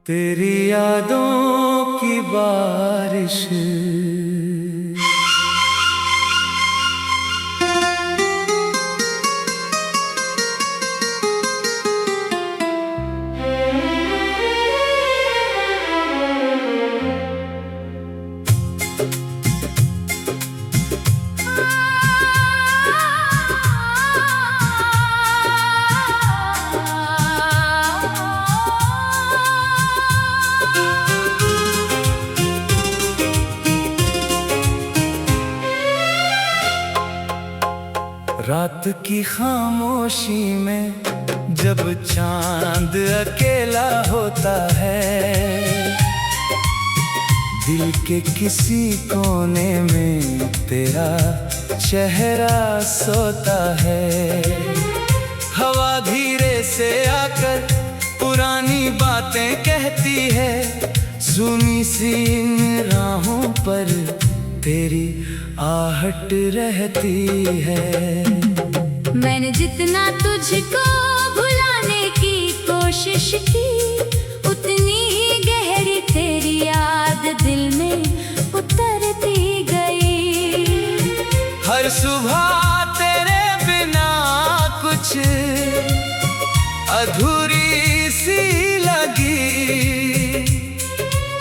तेरी यादों की बारिश। रात की खामोशी में जब चांद अकेला होता है, दिल के किसी कोने में तेरा चेहरा सोता है। हवा धीरे से आकर पुरानी बातें कहती है, सुनी सी इन राहों पर तेरी आहट रहती है। मैंने जितना तुझको भुलाने की कोशिश की, उतनी ही गहरी तेरी याद दिल में उतरती गई। हर सुबह तेरे बिना कुछ अधूरी सी लगी,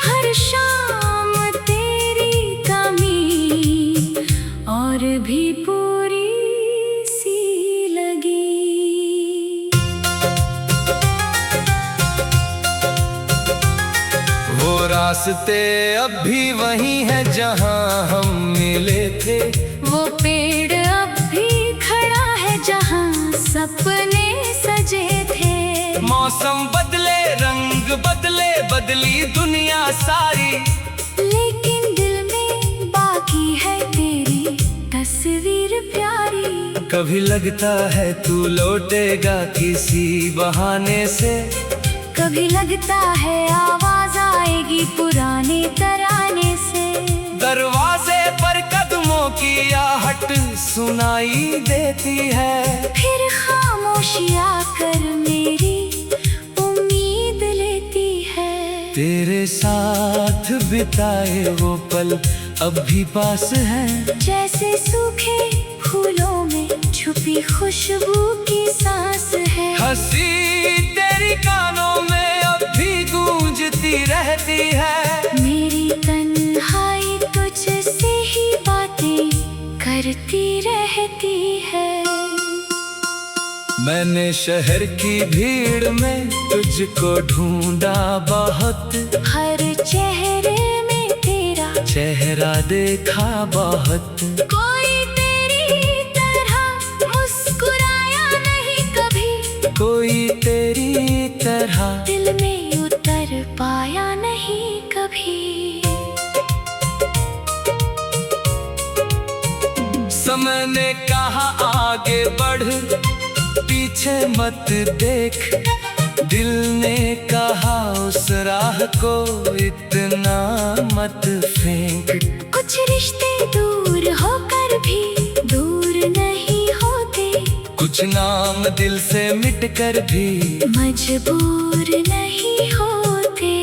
हर शाम तेरी कमी और भी पूरी सी लगी। वो रास्ते अब भी वही है जहाँ हम मिले थे, वो पेड़ अब भी खड़ा है जहाँ सपने सजे थे। मौसम बदले, रंग बदले, बदली दुनिया सारी, लेकिन दिल में बाकी है तेरी तस्वीर प्यारी। कभी लगता है तू लौटेगा किसी बहाने से, कभी लगता है आवाज आएगी पुराने तराने से। दरवाजे पर कदमों की आहट सुनाई देती है, फिर खामोशी आकर मेरी उम्मीद लेती है। तेरे साथ बिताए वो पल अब भी पास हैं, जैसे सूखे फूलों में छुपी खुशबू की सांस है। हंसी तेरी कानों में अब भी गूंजती रहती है, मेरी तन्हाई तुझसे ही बातें करती रहती है। मैंने शहर की भीड़ में तुझको ढूंढा बहुत, हर चेहरे में तेरा चेहरा देखा बहुत। कोई तेरी तरह मुस्कुराया नहीं कभी, कोई तेरी तरह दिल में उतर पाया नहीं कभी। समय ने कहा आगे बढ़, पीछे मत देख, दिल ने कहा उस राह को इतना मत फेंक। कुछ रिश्ते दूर होकर भी दूर नहीं होते, कुछ नाम दिल से मिट कर भी मजबूर नहीं होते।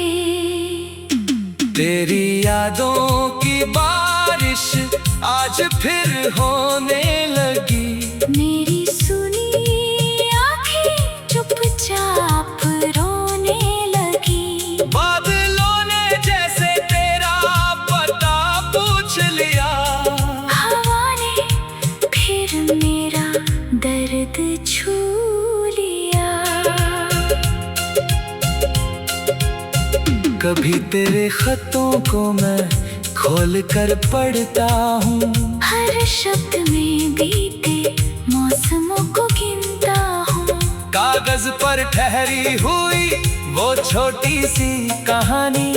तेरी यादों की बारिश आज फिर होने लगी, मेरी सुनी आंखें चुपचाप रोने लगी। बादलों ने जैसे तेरा पता पूछ लिया, हवा ने फिर मेरा दर्द छू लिया। कभी तेरे खतों को मैं खोल कर पढ़ता हूँ, हर शब्द में बीते मौसमों को गिनता हूँ। कागज पर ठहरी हुई वो छोटी सी कहानी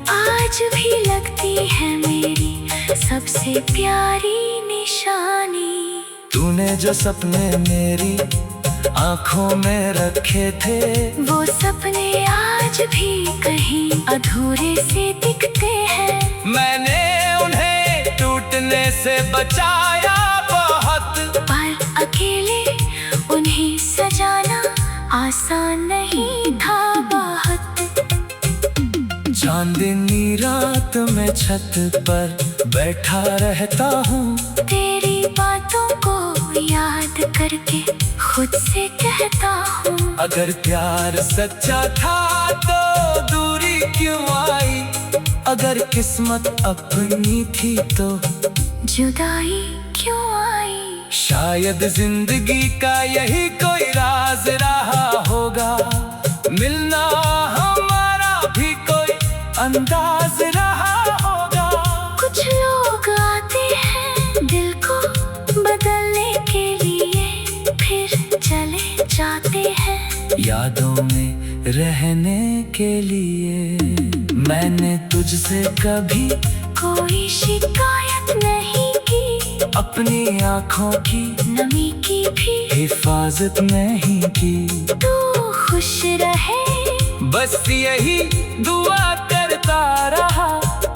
आज भी लगती है मेरी सबसे प्यारी निशानी। तूने जो सपने मेरी आँखों में रखे थे, वो सपने आज भी कहीं अधूरे से दिखते हैं। मैंने उन्हें टूटने से बचाया बहुत, पर अकेले उन्हें सजाना आसान नहीं था बहुत। चांदनी रात में छत पर बैठा रहता हूँ, तेरी बातों को याद करके खुद से कहता हूँ। अगर प्यार सच्चा था तो दूरी क्यों आई, अगर किस्मत अपनी थी तो जुदाई क्यों आई। शायद जिंदगी का यही कोई राज रहा होगा, मिलना हमारा भी कोई अंदाज रहा होगा। कुछ लोग आते हैं दिल को बदलने के लिए, फिर चले जाते हैं यादों में रहने के लिए। मैंने तुझसे कभी कोई शिकायत नहीं की, अपनी आँखों की नमी की भी हिफाजत नहीं की। तू खुश रहे बस यही दुआ करता रहा,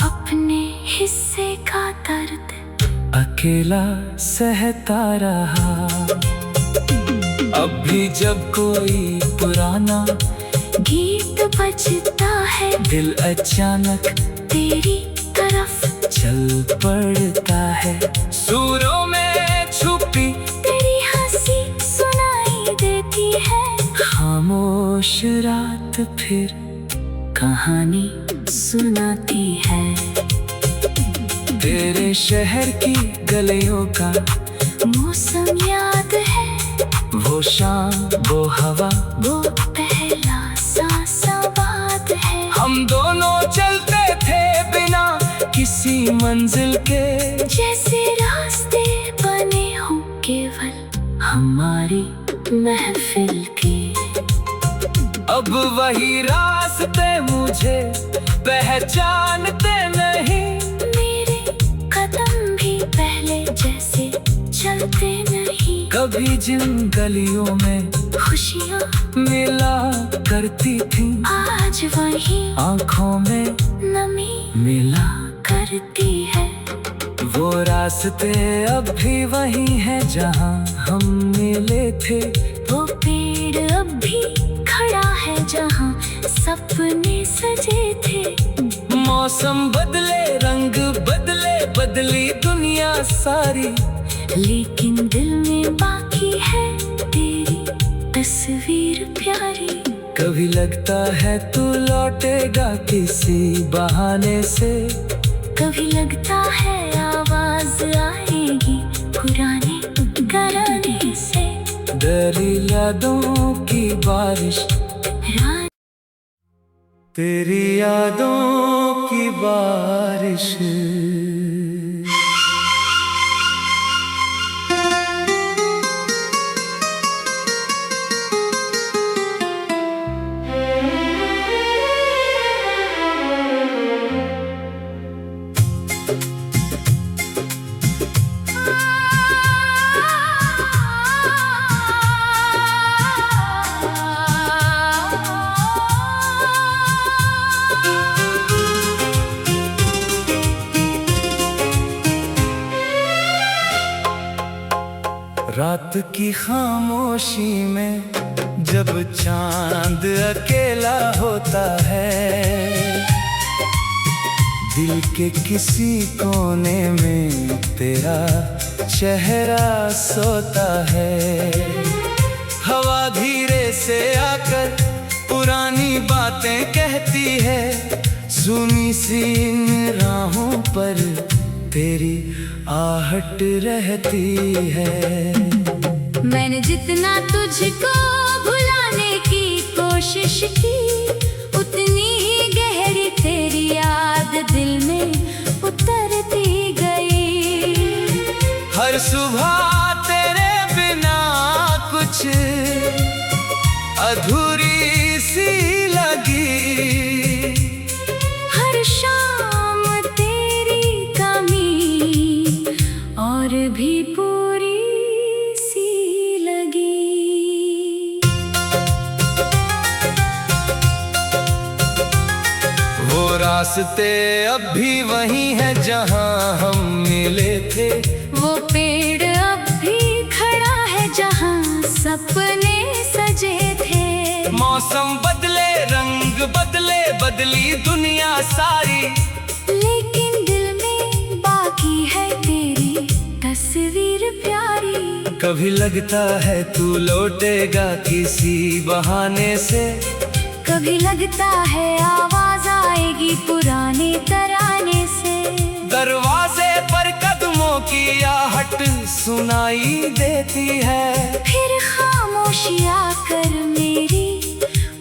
अपने हिस्से का दर्द अकेला सहता रहा। अब भी जब कोई पुराना गीत बजता है, दिल अचानक तेरी तरफ चल पड़ता है। सूरों में छुपी तेरी हंसी सुनाई देती है। खामोश रात फिर कहानी सुनाती है। तेरे शहर की गलियों का मौसम याद है, वो शाम वो हवा, वो पहला सांसा बात है। हम दोनों चलते थे बिना किसी मंजिल के, जैसे रास्ते बने हों केवल हमारी महफिल के। अब वही रास्ते मुझे पहचानते नहीं, मेरे कदम भी पहले जैसे चलते नहीं। कभी जिन गलियों में खुशियाँ मिला करती थी, आज वही आँखों में नमी मिला करती है। वो रास्ते अब भी वही हैं जहाँ हम मिले थे। वो पेड़ अब भी खड़ा है जहाँ सपने सजे थे। मौसम बदले रंग बदले बदली दुनिया सारी, लेकिन दिल में बाकी है तेरी तस्वीर प्यारी। कभी लगता है तू लौटेगा किसी बहाने से, कभी लगता है आवाज आएगी पुराने घराने से। दरिया यादों की बारिश, तेरी यादों की बारिश। रात की खामोशी में जब चांद अकेला होता है, दिल के किसी कोने में तेरा चेहरा सोता है। हवा धीरे से आकर पुरानी बातें कहती है, सुनी सी इन राहों पर तेरी आहट रहती है। मैंने जितना तुझको भुलाने की कोशिश की, उतनी ही गहरी तेरी याद दिल में उतरती गई। हर सुबह तेरे बिना कुछ अधूरी सी लगी, हर शाम तेरी कमी और भी पूरी सी लगी। वो रास्ते अब भी वही हैं जहाँ हम मिले थे। वो पेड़ अब भी खड़ा है जहाँ सपने सजे थे। मौसम बदले रंग बदले बदली दुनिया दुनिया सारी, लेकिन दिल में बाकी है तेरी तस्वीर प्यारी। कभी लगता है तू लौटेगा किसी बहाने से, कभी लगता है आवाज आएगी पुराने तराने से। दरवाजे पर कदमों की आहट सुनाई देती है, फिर खामोशी आकर मेरी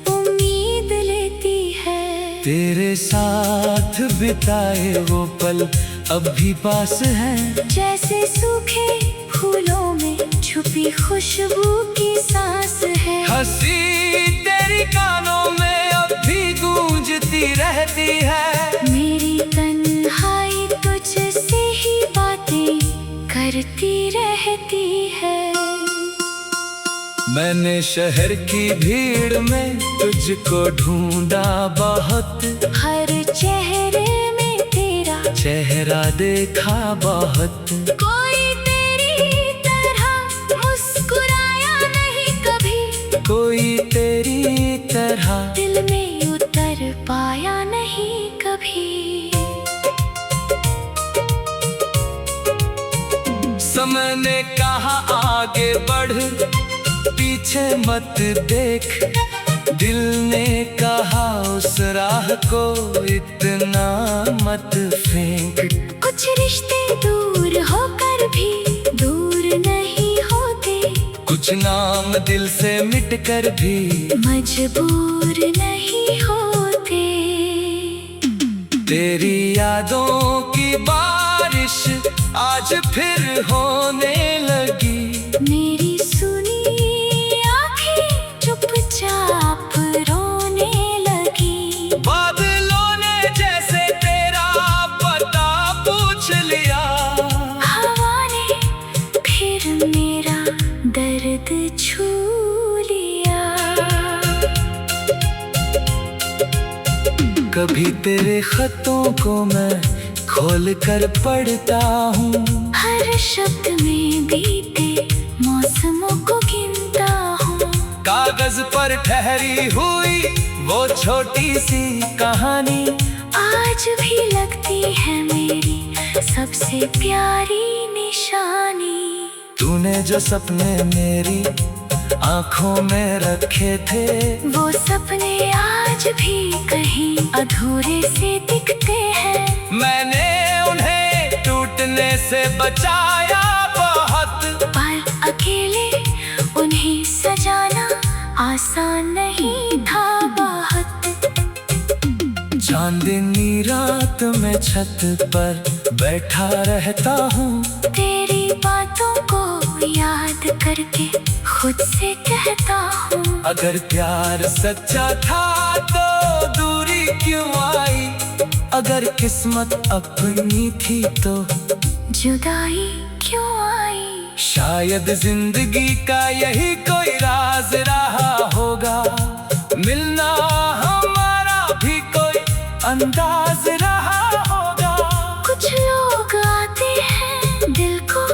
उम्मीद लेती है। तेरे साथ बिताए वो पल अब भी पास हैं, जैसे सूखे फूलों में छुपी खुशबू की सांस है। हंसी तेरी कानों में अब भी गूंजती रहती है, मेरी तन्हाई तुझसे ही बातें करती रहती है। मैंने शहर की भीड़ में तुझको ढूंढा बहुत, हर चेहरे में तेरा चेहरा देखा बहुत। कोई तेरी तरह मुस्कुराया नहीं कभी, कोई तेरी तरह दिल में उतर पाया नहीं कभी। समय ने कहा आगे बढ़ पीछे मत देख, दिल ने कहा उस राह को इतना मत फेंक। कुछ रिश्ते दूर होकर भी दूर नहीं होते, कुछ नाम दिल से मिटकर भी मजबूर नहीं होते। तेरी यादों की बारिश आज फिर होने लगी, मेरी सुनी आंखें चुपचाप रोने लगी। बादलों ने जैसे तेरा पता पूछ लिया, हवा ने फिर मेरा दर्द छू लिया। कभी तेरे खतों को मैं खोल कर पढ़ता हूँ, हर शब्द में बीते मौसमों को गिनता हूँ। कागज पर ठहरी हुई वो छोटी सी कहानी आज भी लगती है मेरी सबसे प्यारी निशानी। तूने जो सपने मेरी आंखों में रखे थे, वो सपने आज भी कहीं अधूरे से दिखते हैं। मैंने उन्हें टूटने से बचाया बहुत, पर अकेले उन्हें सजाना आसान नहीं था बहुत। चांदनी रात में छत पर बैठा रहता हूँ, तेरी बातों को याद करके खुद से कहता हूँ। अगर प्यार सच्चा था तो दूरी क्यों आई, अगर किस्मत अपनी थी तो जुदाई क्यों आई। शायद जिंदगी का यही कोई राज रहा होगा, मिलना हमारा भी कोई अंदाज रहा होगा। कुछ लोग आते हैं दिल को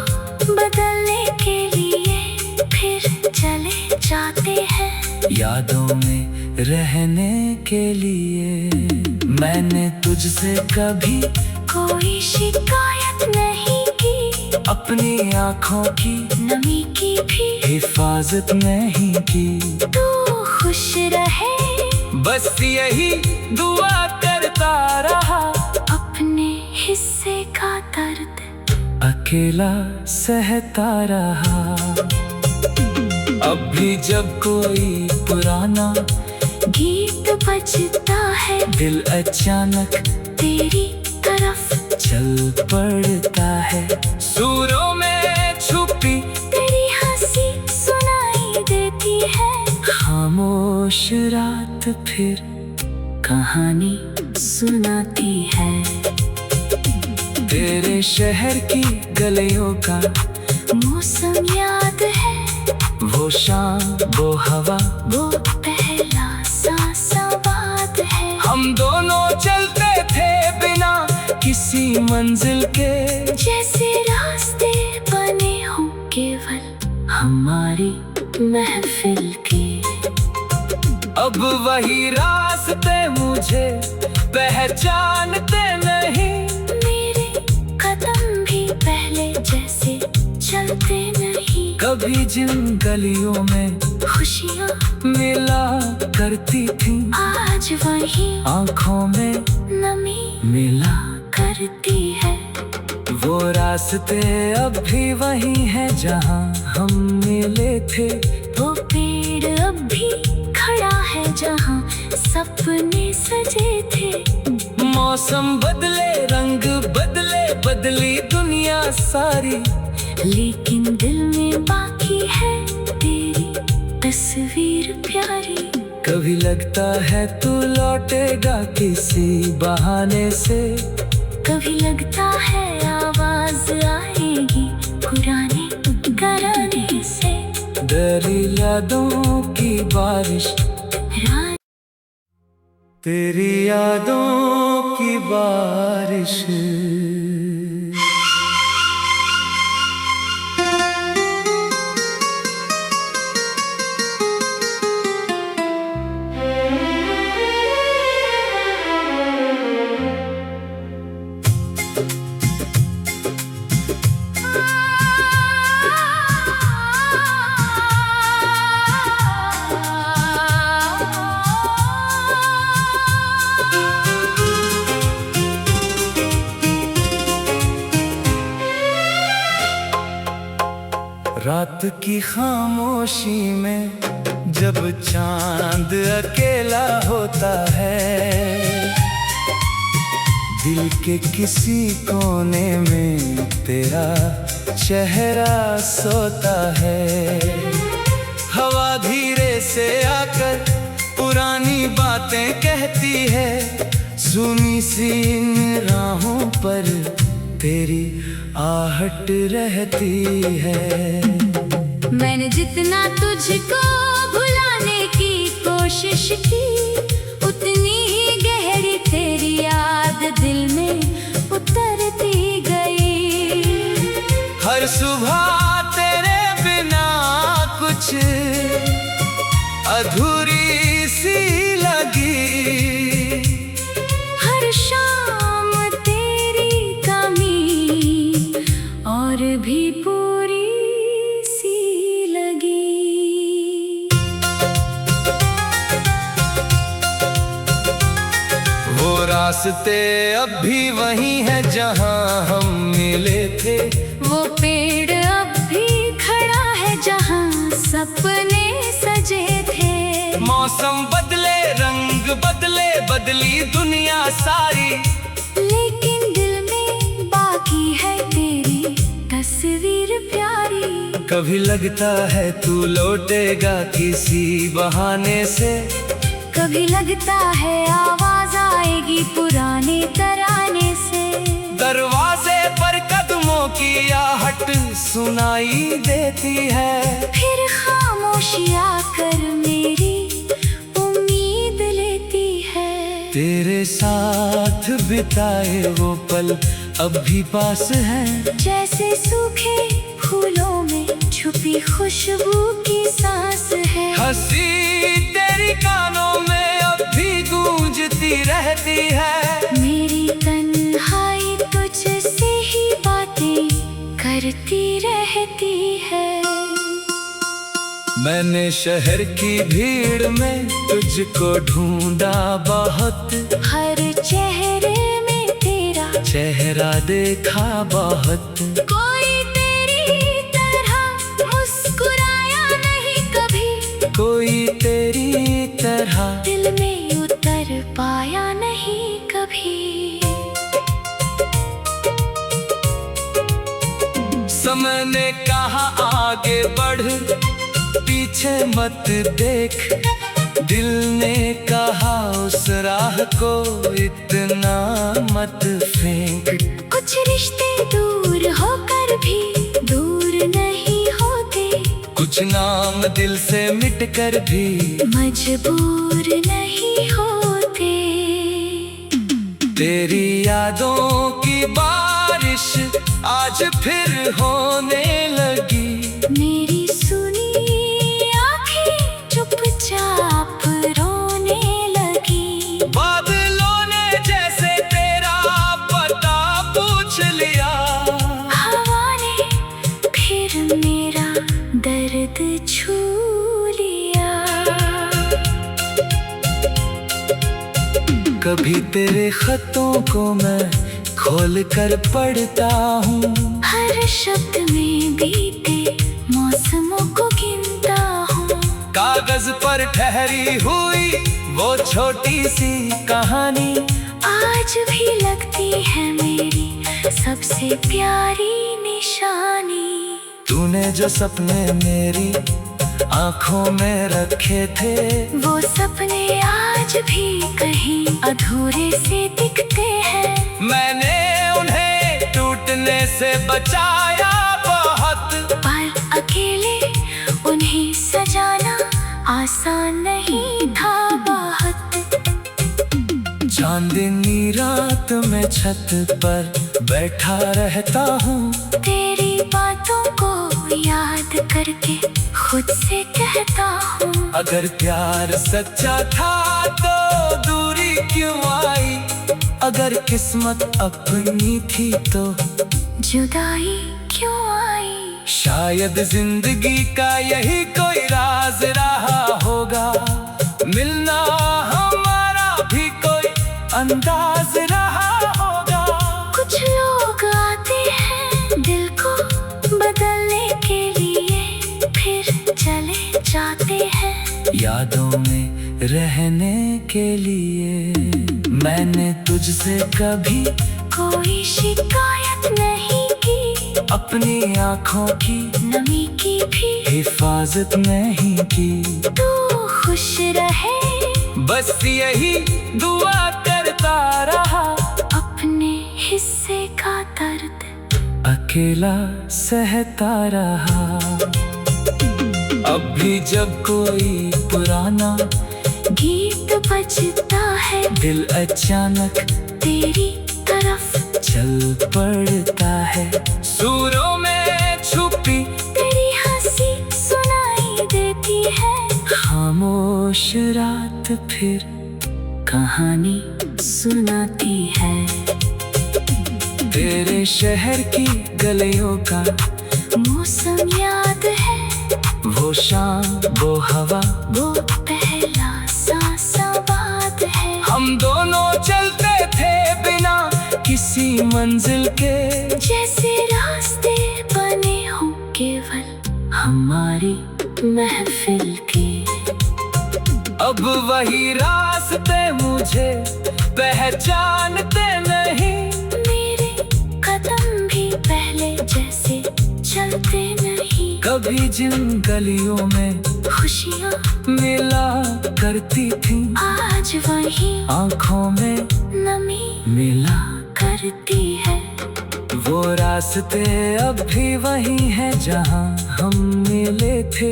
बदलने के लिए, फिर चले जाते हैं यादों में रहने के लिए। मैंने तुझसे कभी कोई शिकायत नहीं की, अपनी आँखों की नमी की भी हिफाजत नहीं की। तू खुश रहे बस यही दुआ करता रहा, अपने हिस्से का दर्द अकेला सहता रहा। अब भी जब कोई पुराना गीत बजता है, दिल अचानक तेरी तरफ चल पड़ता है। सूरों में छुपी तेरी हंसी सुनाई देती है। खामोश रात फिर कहानी सुनाती है, तेरे शहर की गलियों का मौसम याद है, वो शाम वो हवा वो पहला सा संवाद है। हम दोनों चलते थे बिना किसी मंजिल के, जैसे रास्ते बने हो केवल हमारी महफिल के। अब वही रास्ते मुझे पहचानते नहीं। मेरे कदम भी पहले जैसे चलते नहीं। कभी जिन गलियों में खुशियाँ मिला करती थी, आज वही आंखों में नमी मिला। करती है। वो रास्ते अब भी वही हैं जहाँ हम मिले थे। वो पेड़ अब भी खड़ा है जहाँ सपने सजे थे। मौसम बदले, रंग बदले, बदली दुनिया सारी, लेकिन दिल में बाकी है तेरी तस्वीर प्यारी। कभी लगता है तू लौटेगा किसी बहाने से, कभी लगता है आवाज आएगी पुराने घराने से। डरी यादों की बारिश, रात तेरी यादों की बारिश। रात की खामोशी में जब चांद अकेला होता है, दिल के किसी कोने में तेरा चेहरा सोता है। हवा धीरे से आकर पुरानी बातें कहती है, सुनी सी इन राहों पर तेरी आहट रहती है। मैंने जितना तुझको भुलाने की कोशिश की, उतनी ही गहरी तेरी याद दिल में उतरती गई। हर सुबह तेरे बिना कुछ अधूरी सी लगी, हर शाम तेरी कमी और भी पूरी सी लगी। वो रास्ते अब भी वही हैं जहाँ हम मिले थे। वो पेड़ अब भी खड़ा है जहाँ सपने सजे थे। मौसम बदले, रंग बदले, बदली दुनिया सारी, लेकिन दिल में बाकी है तेरी तस्वीर प्यारी। कभी लगता है तू लौटेगा किसी बहाने से, कभी लगता है आवाज आएगी पुराने तराने से। दरवाजे पर कदमों की आहट सुनाई देती है, फिर खामोशी आकर मेरी उम्मीद लेती है। तेरे साथ बिताए वो पल अब भी पास हैं, जैसे सूखे फूलों में छुपी खुशबू की सांस है। हंसी तेरी कानों में अब भी गूंजती रहती है। मेरी तन्हाई तुझसे ही बातें करती रहती है। मैंने शहर की भीड़ में तुझको ढूंढा बहुत, हर चेहरे में तेरा चेहरा देखा बहुत। कोई तेरी तरह मुस्कुराया नहीं कभी, कोई तेरी तरह दिल में उतर पाया नहीं कभी। समय ने कहा आगे बढ़, पीछे मत देख। दिल ने कहा उस राह को इतना मत फेंक। कुछ रिश्ते दूर होकर भी दूर नहीं होते, कुछ नाम दिल से मिट कर भी मजबूर नहीं होते। तेरी यादों की बारिश आज फिर होने लगी। मेरी सुनी आंखें चुपचाप रोने लगी। बादलों ने जैसे कभी तेरे खतों को मैं खोल कर पढ़ता हूँ। हर शब्द में बीते मौसमों को गिनता हूँ। कागज पर ठहरी हुई वो छोटी सी कहानी आज भी लगती है मेरी सबसे प्यारी निशानी। तूने जो सपने मेरी आंखों में रखे थे, वो सपने आज भी कहीं अधूरे से दिखते हैं। मैंने उन्हें टूटने से बचाया बहुत। पर अकेले उन्हें सजाना आसान नहीं था बहुत। चांदनी रात में छत पर बैठा रहता हूँ, तेरी बातों को याद करके खुद से कहता हूँ। अगर प्यार सच्चा था तो दूरी क्यों आई, अगर किस्मत अपनी थी तो जुदाई क्यों आई। शायद जिंदगी का यही कोई राज रहा होगा, मिलना हमारा भी कोई अंदाज रहा होगा। कुछ लोग आते हैं दिल को बदलने के लिए, फिर चले जाते हैं यादों में रहने के लिए। मैंने तुझसे कभी कोई शिकायत नहीं की, अपनी आँखों की नमी की भी हिफाजत नहीं की। तू खुश रहे बस यही दुआ करता रहा, अपने हिस्से का दर्द अकेला सहता रहा। अब भी जब कोई पुराना गीत बजता है, दिल अचानक तेरी तरफ चल पड़ता है। सूरों में छुपी तेरी हंसी सुनाई देती है। खामोश रात फिर कहानी सुनाती है। तेरे शहर की गलियों का मौसम याद है, वो शाम वो हवा वो पहला सा बात है। हम दोनों चलते थे बिना किसी मंजिल के, जैसे रास्ते बने हो केवल हमारी महफिल के। अब वही रास्ते मुझे पहचानते नहीं, मेरे कदम भी पहले जैसे चलते नहीं। कभी जिन गलियों में खुशियाँ मिला करती थी, आज वही आँखों में नमी मिला करती है। वो रास्ते अब भी वही हैं जहाँ हम मिले थे।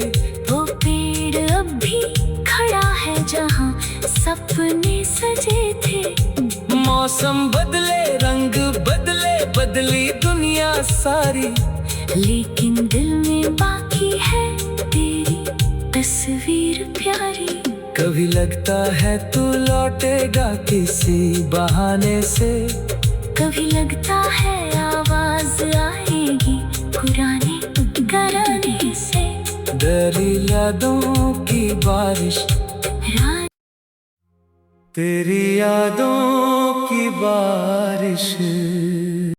वो पेड़ अब भी खड़ा है जहाँ सपने सजे थे। मौसम बदले रंग बदले बदली दुनिया सारी, लेकिन दिल में बाकी है तेरी तस्वीर प्यारी। कभी लगता है तू लौटेगा किसी बहाने से, कभी लगता है आवाज आएगी पुराने घराने से। डरी यादों की बारिश, रात तेरी यादों की बारिश